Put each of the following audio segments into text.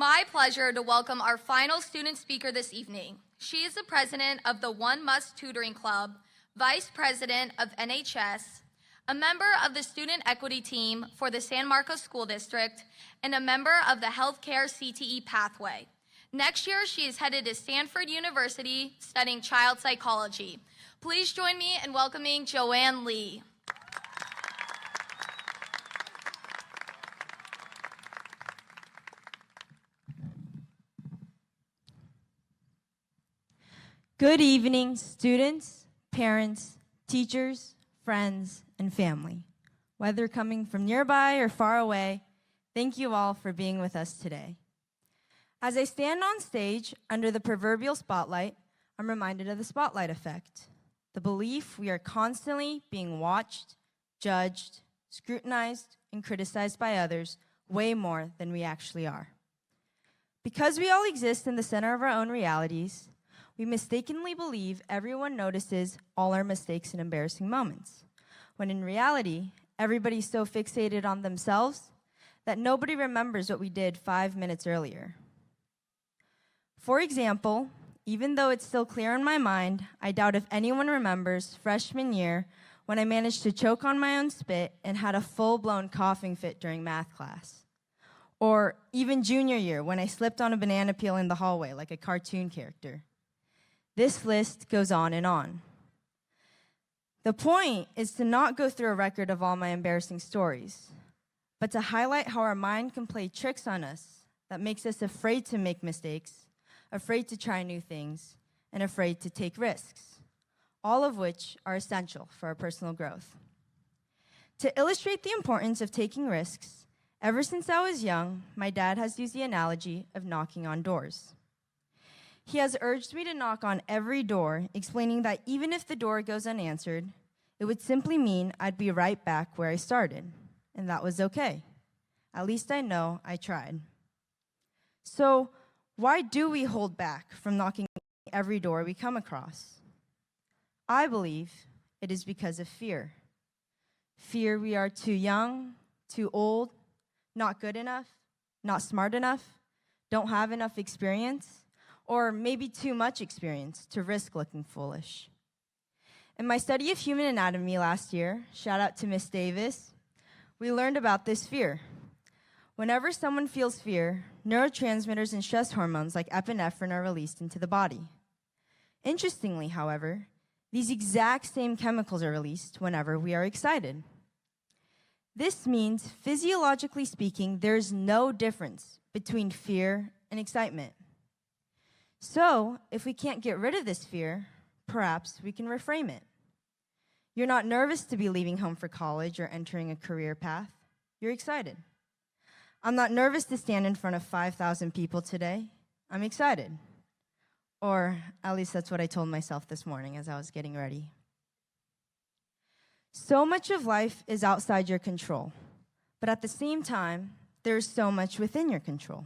my pleasure to welcome our final student speaker this evening. She is the president of the One Must Tutoring Club, vice president of NHS, a member of the student equity team for the San Marcos School District, and a member of the Healthcare CTE Pathway. Next year, she is headed to Stanford University studying child psychology. Please join me in welcoming Joanne Lee. Good evening, students, parents, teachers, friends, and family. Whether coming from nearby or far away, thank you all for being with us today. As I stand on stage under the proverbial spotlight, I'm reminded of the spotlight effect, the belief we are constantly being watched, judged, scrutinized, and criticized by others way more than we actually are. Because we all exist in the center of our own realities, we mistakenly believe everyone notices all our mistakes and embarrassing moments, when in reality, everybody's so fixated on themselves that nobody remembers what we did 5 minutes earlier. For example, even though it's still clear in my mind, I doubt if anyone remembers freshman year when I managed to choke on my own spit and had a full-blown coughing fit during math class. Or even junior year when I slipped on a banana peel in the hallway like a cartoon character. This list goes on and on. The point is to not go through a record of all my embarrassing stories, but to highlight how our mind can play tricks on us that makes us afraid to make mistakes, afraid to try new things, and afraid to take risks, all of which are essential for our personal growth. To illustrate the importance of taking risks, ever since I was young, my dad has used the analogy of knocking on doors. He has urged me to knock on every door, explaining that even if the door goes unanswered, it would simply mean I'd be right back where I started, and that was okay. At least I know I tried. So, why do we hold back from knocking every door we come across? I believe it is because of fear. Fear we are too young, too old, not good enough, not smart enough, don't have enough experience, or maybe too much experience to risk looking foolish. In my study of human anatomy last year, shout out to Miss Davis, we learned about this fear. Whenever someone feels fear, neurotransmitters and stress hormones like epinephrine are released into the body. Interestingly, however, these exact same chemicals are released whenever we are excited. This means, physiologically speaking, there is no difference between fear and excitement. So, if we can't get rid of this fear, perhaps we can reframe it. You're not nervous to be leaving home for college or entering a career path. You're excited. I'm not nervous to stand in front of 5,000 people today. I'm excited. Or at least that's what I told myself this morning as I was getting ready. So much of life is outside your control, but at the same time, there's so much within your control.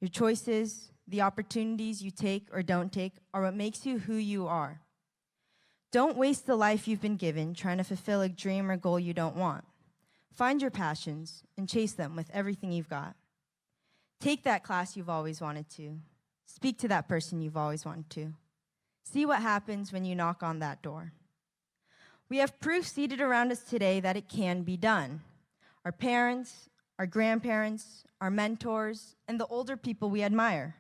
Your choices, the opportunities you take or don't take are what makes you who you are. Don't waste the life you've been given trying to fulfill a dream or goal you don't want. Find your passions and chase them with everything you've got. Take that class you've always wanted to. Speak to that person you've always wanted to. See what happens when you knock on that door. We have proof seated around us today that it can be done. Our parents, our grandparents, our mentors, and the older people we admire.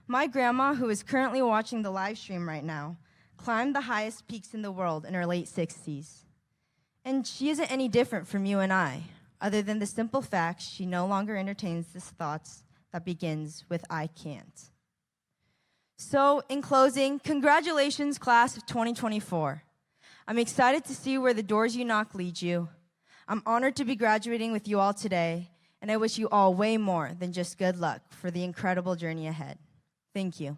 My grandma, who is currently watching the live stream right now, climbed the highest peaks in the world in her late 60s. And she isn't any different from you and I, other than the simple fact she no longer entertains these thoughts that begins with "I can't." So, in closing, congratulations, class of 2024. I'm excited to see where the doors you knock lead you. I'm honored to be graduating with you all today, and I wish you all way more than just good luck for the incredible journey ahead. Thank you.